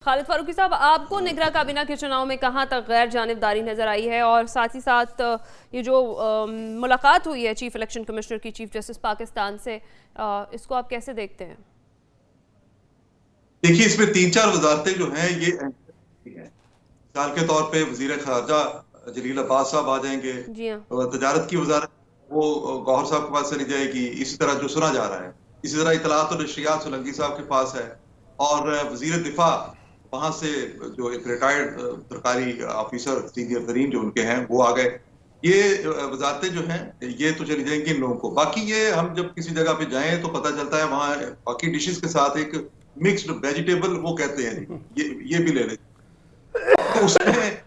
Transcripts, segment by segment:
खालिद फारूकी साहब, आपको निगरां काबीना के चुनाव में कहां तक गैर जानिबदारी नजर आई है, और साथ ही साथ ये जो मुलाकात हुई है चीफ इलेक्शन कमिश्नर की चीफ जस्टिस पाकिस्तान से, इसको आप कैसे देखते हैं? देखिए, इसमें तीन चार वजारतें जो हैं ये हैं। मिसाल के तौर पे वजीर खारजा जलील अब्बास साहब आ जाएंगे, जी हाँ। तजारत की वजारत वो गौहर साहब के पास चली जाएगी, इसी तरह जो सुना जा रहा है। इसी तरह इतलात और नशरियात सोलंकी साहब के पास है, और वजीर दिफा वहां से जो एक रिटायर्ड सरकारी ऑफिसर सीनियर तरीन जो उनके हैं वो आ गए। ये वजारतें जो हैं ये तो चली जाएंगी इन लोगों को। बाकी ये हम जब किसी जगह पे जाएं तो पता चलता है वहां बाकी डिशेस के साथ एक मिक्स्ड वेजिटेबल वो कहते हैं, ये भी ले लेते, तो उसमें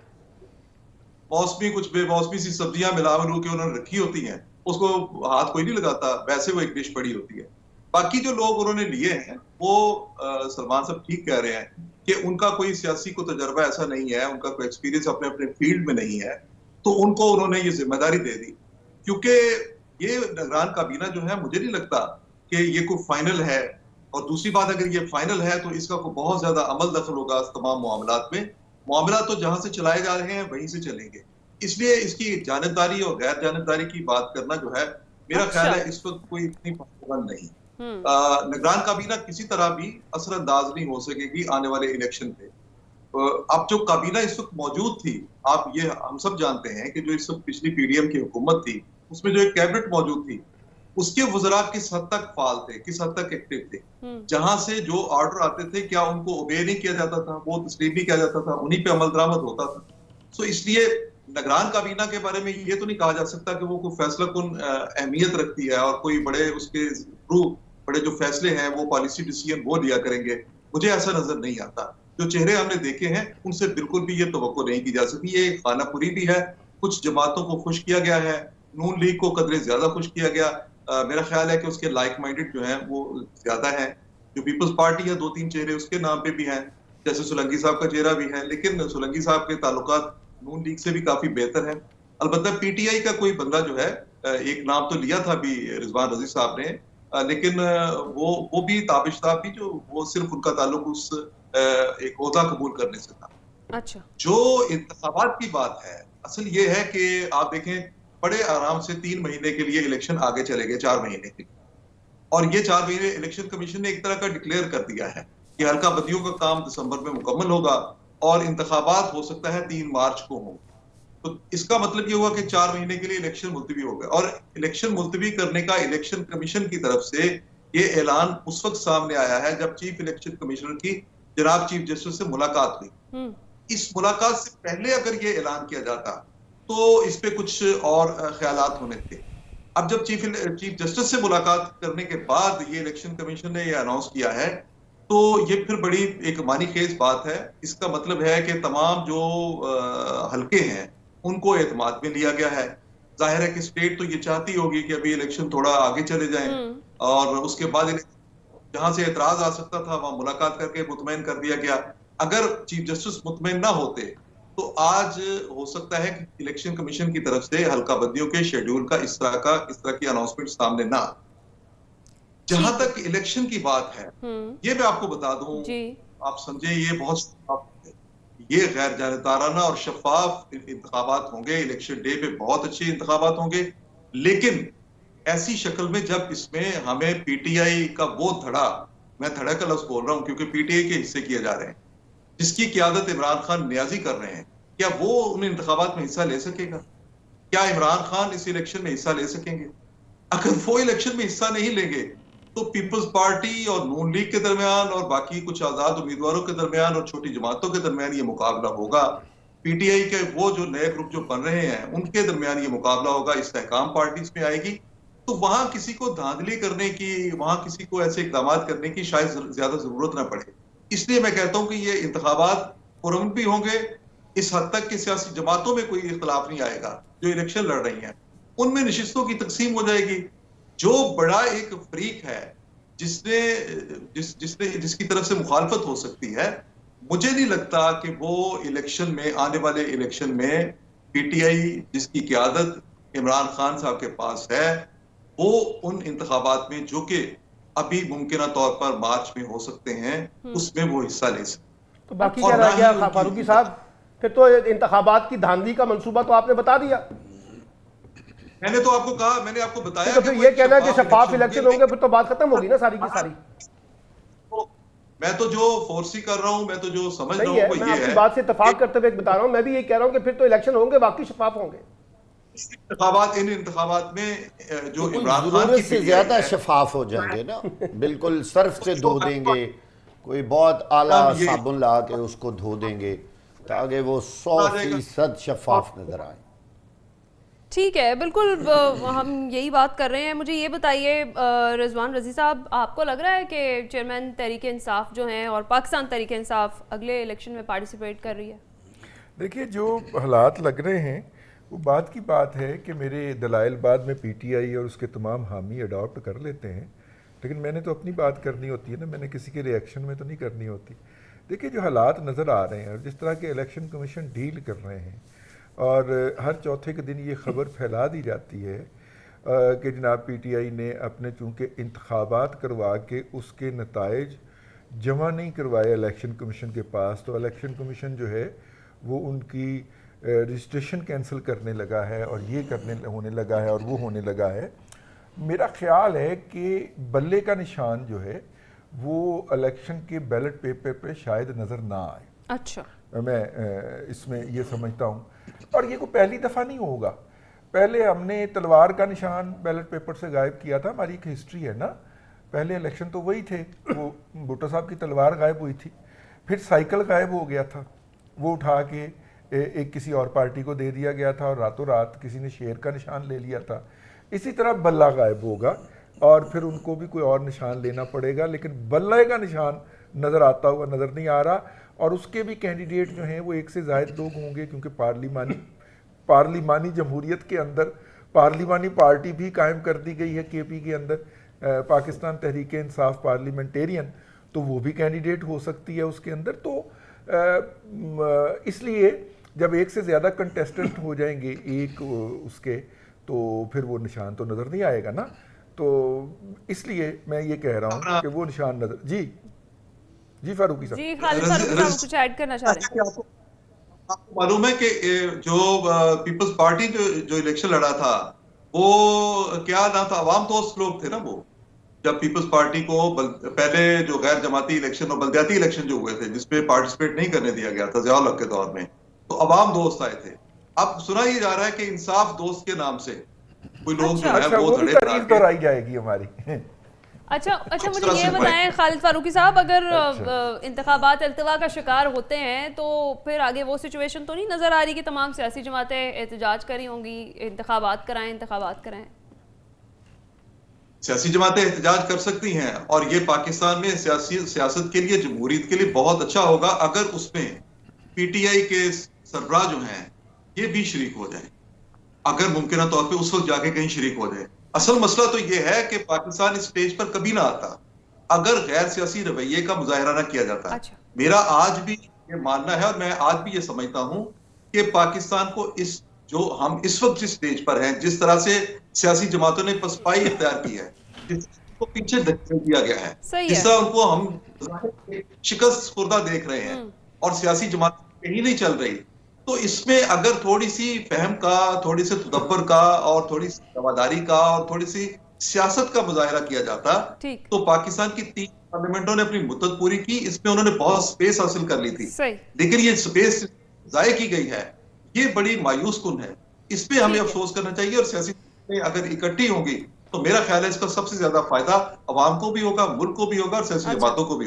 मौसमी कुछ बेमौसमी सी सब्जियां मिला मिलू के उन्होंने रखी होती हैं, उसको हाथ कोई नहीं लगाता, वैसे वो एक डिश पड़ी होती है। बाकी जो लोग उन्होंने लिए हैं वो सलमान साहब ठीक कह रहे हैं कि उनका कोई सियासी को तजर्बा ऐसा नहीं है, उनका कोई एक्सपीरियंस अपने अपने फील्ड में नहीं है, तो उनको उन्होंने ये जिम्मेदारी दे दी। क्योंकि ये निगरान काबीना जो है मुझे नहीं लगता कि ये कोई फाइनल है, और दूसरी बात अगर ये फाइनल है तो इसका कोई बहुत ज्यादा अमल दखल होगा तमाम मामलात में। मामला तो जहां से चलाए जा रहे हैं वहीं से चलेंगे, इसलिए इसकी जानबदारी और गैर जानबदारी की बात करना जो है मेरा ख्याल अच्छा। है इस वक्त कोई इतनी पॉसिबल नहीं। हम्म। निगरान काबीना किसी तरह भी असरअंदाज नहीं हो सकेगी आने वाले इलेक्शन पे। अब जो काबीना इस वक्त मौजूद थी, आप ये हम सब जानते हैं कि जो इस वक्त पिछली पीडीएम की हुकूमत थी उसमें जो एक कैबिनेट मौजूद थी उसके वज़रा किस हद तक फाल थे, किस हद तक एक्टिव थे, हम्म। जहां से जो ऑर्डर आते थे क्या उनको ओबे नहीं किया जाता था, वो तस्लीम नहीं किया जाता था, उन्हीं पे अमल दरामद होता था। सो इसलिए निगरान काबीना के बारे में ये तो नहीं कहा जा सकता कि वो कोई फैसला कुन अहमियत रखती है और कोई बड़े उसके थ्रू बड़े जो फैसले हैं वो पॉलिसी डिसीजन वो लिया करेंगे। मुझे ऐसा नजर नहीं आता। जो चेहरे हमने देखे हैं उनसे बिल्कुल भी ये तवक्को नहीं की जा सकती। ये खानापुरी भी है, कुछ जमातों को खुश किया गया है, नून लीग को कदरे ज्यादा खुश किया गया। मेरा ख्याल है कि उसके लाइक माइंडेड जो हैं वो ज्यादा है। जो पीपल्स पार्टी है, दो तीन चेहरे उसके नाम पे भी हैं, जैसे सोलंकी साहब का चेहरा भी है, लेकिन सोलंकी साहब के ताल्लुकात नून लीग से भी काफी बेहतर है। अलबत्ता पीटीआई का कोई बंदा जो है, एक नाम तो लिया था अभी रिजवान रजी साहब ने, लेकिन वो भी ताबिशताब भी जो वो सिर्फ उनका ताल्लुक उस एक ओहदा कबूल करने से था। अच्छा। जो इंतखाबात की बात है, असल ये है कि आप देखें बड़े आराम से 3 महीने के लिए इलेक्शन आगे चले गए, 4 महीने के लिए, और ये 4 महीने इलेक्शन कमीशन ने एक तरह का डिक्लेयर कर दिया है कि हल्का बदियों का काम दिसंबर में मुकम्मल होगा और इंतखाबात हो सकता है 3 मार्च को हो। तो इसका मतलब ये हुआ कि 4 महीने के लिए इलेक्शन मुलतवी हो गए, और इलेक्शन मुलतवी करने का इलेक्शन कमीशन की तरफ से ये ऐलान उस वक्त सामने आया है जब चीफ इलेक्शन कमिश्नर की जनाब चीफ जस्टिस से मुलाकात हुई। हम्म। इस मुलाकात से पहले अगर ये ऐलान किया जाता तो इस पे कुछ और ख्यालात होने थे। अब जब चीफ जस्टिस से मुलाकात करने के बाद ये इलेक्शन कमीशन ने ये अनाउंस किया है, तो ये फिर बड़ी एक मानी खेज बात है। इसका मतलब है कि तमाम जो हलके हैं उनको एतमाद में लिया गया है। जाहिर है कि स्टेट तो ये चाहती होगी कि अभी इलेक्शन थोड़ा आगे चले जाएं, हम्म। और उसके बाद जहां से एतराज आ सकता था वहां मुलाकात करके मुतमईन कर दिया गया। अगर चीफ जस्टिस मुतमईन ना होते तो आज हो सकता है कि इलेक्शन कमीशन की तरफ से हल्का बंदियों के शेड्यूल का इस तरह की अनाउंसमेंट सामने ना। जहां ठीक है। तक इलेक्शन की बात है, हम्म। ये मैं आपको बता दूं, जी। आप समझे ये ये गैर जानिबदाराना और शफाफ इंतखाबात होंगे। इलेक्शन डे पे बहुत अच्छे इंतखाबात होंगे, लेकिन ऐसी शक्ल में जब इसमें हमें पीटीआई का वो धड़ा, मैं धड़ा का लफ्ज बोल रहा हूं क्योंकि पीटीआई के हिस्से किए जा रहे हैं, जिसकी क्यादत इमरान खान नियाजी कर रहे हैं, क्या वो उन इंतखाबात में हिस्सा ले सकेगा? क्या इमरान खान इस इलेक्शन में हिस्सा ले सकेंगे? अगर वो इलेक्शन में हिस्सा नहीं लेंगे तो पीपल्स पार्टी और नून लीग के दरमियान और बाकी कुछ आजाद उम्मीदवारों के दरमियान और छोटी जमातों के दरमियान ये मुकाबला होगा। पीटीआई के वो जो नए ग्रुप जो बन रहे हैं उनके दरमियान ये मुकाबला होगा, इस्तेहकाम पार्टीज में आएगी। तो वहां किसी को धांधली करने की, वहां किसी को ऐसे इकदाम करने की शायद ज्यादा जरूरत ना पड़े। इसलिए मैं कहता हूं कि ये इंतखाबात पुरअमन भी होंगे, इस हद तक कि सियासी जमातों में कोई इख्तलाफ नहीं आएगा जो इलेक्शन लड़ रही हैं, उनमें नशिस्तों की तकसीम हो जाएगी। जो बड़ा एक फरीक है जिसने जिसने जिसकी तरफ से मुखालफत हो सकती है, मुझे नहीं लगता कि वो इलेक्शन में, आने वाले इलेक्शन में पीटीआई जिसकी क्यादत इमरान खान साहब के पास है, वो उन इंतखाबात में जो कि अभी मुमकिन तौर पर मार्च में हो सकते हैं हम्म। उसमें वो हिस्सा ले सकते। तो बाकी और क्या ना रह गया ही उनकी- फारूकी साहब? फिर तो इंतखाबात की धांधली का मंसूबा तो आपने बता दिया। मैंने तो आपको कहा, मैंने आपको बताया तो कि फिर वो ये एक कहना है कि शफाफ इलेक्शन इलेक्शन होंगे, फिर तो बात खत्म होगी ना सारी की सारी। मैं तो जो फोर्सी कर रहा हूं, मैं तो जो समझ रहा सही हूं है, वो मैं ये आपकी है बात से कि इत्तेफाक करते हुए बता रहा हूं। मैं भी ये कह रहा हूं कि फिर तो इलेक्शन होंगे, वाकई शफाफ होंगे। इन इंतखाबात में जो बिल्कुल इमरान खान ज़रूरत की से पीटीआई ज़्यादा है, शफाफ हो जाएंगे ना, बिल्कुल सर्फ से धो देंगे, कोई बहुत आला अब ये साबुन ला के उसको धो देंगे ताकि वो आ जाएगा 100% शफाफ नजर आए। ठीक है, बिल्कुल हम यही बात कर रहे हैं। मुझे ये बताइए रिजवान रज़ी साहब, आपको लग रहा है कि चेयरमैन तहरीक इंसाफ जो हैं और पाकिस्तान तहरीक इंसाफ अगले इलेक्शन में पार्टिसिपेट कर रही है? देखिए, जो हालात लग रहे हैं वो बात की बात है कि मेरे दलाइल बाद में पीटीआई और उसके तमाम हामी अडॉप्ट कर लेते हैं, लेकिन मैंने तो अपनी बात करनी होती है ना, मैंने किसी के रिएक्शन में तो नहीं करनी होती। देखिए, जो हालात नज़र आ रहे हैं और जिस तरह के इलेक्शन कमीशन डील कर रहे हैं, और हर चौथे के दिन ये ख़बर फैला दी जाती है कि जनाब पीटीआई ने अपने चूँकि इंतखाबात करवा के उसके नताइज जमा नहीं करवाए इलेक्शन कमीशन के पास, तो इलेक्शन कमीशन जो है वो उनकी रजिस्ट्रेशन कैंसिल करने लगा है और ये होने लगा है और वो होने लगा है। मेरा ख्याल है कि बल्ले का निशान जो है वो इलेक्शन के बैलेट पेपर पे शायद नज़र ना आए। अच्छा, मैं इसमें ये समझता हूँ, और ये कोई पहली दफ़ा नहीं होगा। पहले हमने तलवार का निशान बैलेट पेपर से गायब किया था, हमारी एक हिस्ट्री है ना। पहले इलेक्शन तो वही थे, वो भुट्टो साहब की तलवार गायब हुई थी, फिर साइकिल गायब हो गया था, वो उठा के एक किसी और पार्टी को दे दिया गया था और रातों रात किसी ने शेर का निशान ले लिया था। इसी तरह बल्ला गायब होगा और फिर उनको भी कोई और निशान लेना पड़ेगा, लेकिन बल्ले का निशान नज़र आता हुआ नज़र नहीं आ रहा। और उसके भी कैंडिडेट जो हैं वो एक से ज़ायद लोग होंगे, क्योंकि पार्लिमानी जमहूरियत के अंदर पार्लिमानी पार्टी भी कायम कर दी गई है केपी के अंदर, पाकिस्तान तहरीक इंसाफ पार्लियामेंटेरियन, तो वो भी कैंडिडेट हो सकती है उसके अंदर। तो इसलिए जब एक से ज़्यादा कंटेस्टेंट हो जाएंगे एक उसके, तो फिर वो निशान तो नज़र नहीं आएगा ना। तो इसलिए मैं ये कह रहा हूँ कि वो निशान नज़र जी फारूकी साहब। जी खालिद फारूकी साहब कुछ ऐड करना चाह रहे हैं? आपको मालूम है कि जो पीपल्स पार्टी जो इलेक्शन लड़ा था, वो क्या नाम था, अवाम दोस्त लोग थे ना वो। जब पीपल्स पार्टी को पहले जो गैर जमाती इलेक्शन और बल्दियाती इलेक्शन जो हुए थे जिसमें पार्टिसिपेट नहीं करने दिया गया था ज़ियाउल हक के दौर में, तो अवाम दोस्त आए थे। अब सुना ही जा रहा है कि इंसाफ दोस्त के नाम से कोई लोग जो है अच्छा, वो वो भी धड़े तारीफ दोहराई जाएगी हमारी। अच्छा, मुझे ये बताएं खालिद फारूकी साहब, अगर अच्छा। इंतखाबात अल्तवा का शिकार होते हैं तो फिर आगे वो सिचुएशन तो नहीं नज़र आ रही कि तमाम सियासी जमातें एहतजाज करी होंगी, इंतखाबात कराएं? सियासी जमातें एहतजाज कर सकती हैं, और ये पाकिस्तान में सियासत के लिए, जमहूरियत के लिए बहुत अच्छा होगा अगर उसमें पीटीआई के सरबराह जो हैं ये भी शरीक हो जाए, अगर मुमकिन तौर पे उस वक्त जाके कहीं शरीक हो जाए। असल मसला तो ये है कि पाकिस्तान इस स्टेज पर कभी ना आता अगर गैर सियासी रवैये का मुजाहरा ना किया जाता है। अच्छा। मेरा आज भी ये मानना है और मैं आज भी ये समझता हूं कि पाकिस्तान को जो हम इस वक्त जिस स्टेज पर हैं, जिस तरह से सियासी जमातों ने पसपाई इख्तियार की है, जिसको पीछे धकेल दिया गया है, जिस तरह उनको हम शिकस्त खुर्दा देख रहे हैं और सियासी जमात कहीं नहीं चल रही, तो इसमें अगर थोड़ी सी फहम का, थोड़ी सी तदब्बर का और थोड़ी सी रवादारी का और थोड़ी सी सियासत का मुजाहरा किया जाता, तो पाकिस्तान की 3 पार्लियामेंटों ने अपनी मुद्दत पूरी की, इसमें उन्होंने बहुत स्पेस हासिल कर ली थी, लेकिन ये स्पेस जाया की गई है, ये बड़ी मायूस कुन है। इस पे हमें अफसोस करना चाहिए, और सियासी अगर इकट्ठी होंगी तो मेरा ख्याल है इसका सबसे ज्यादा फायदा अवाम को भी होगा, मुल्क को भी होगा और सियासी जमातों को भी।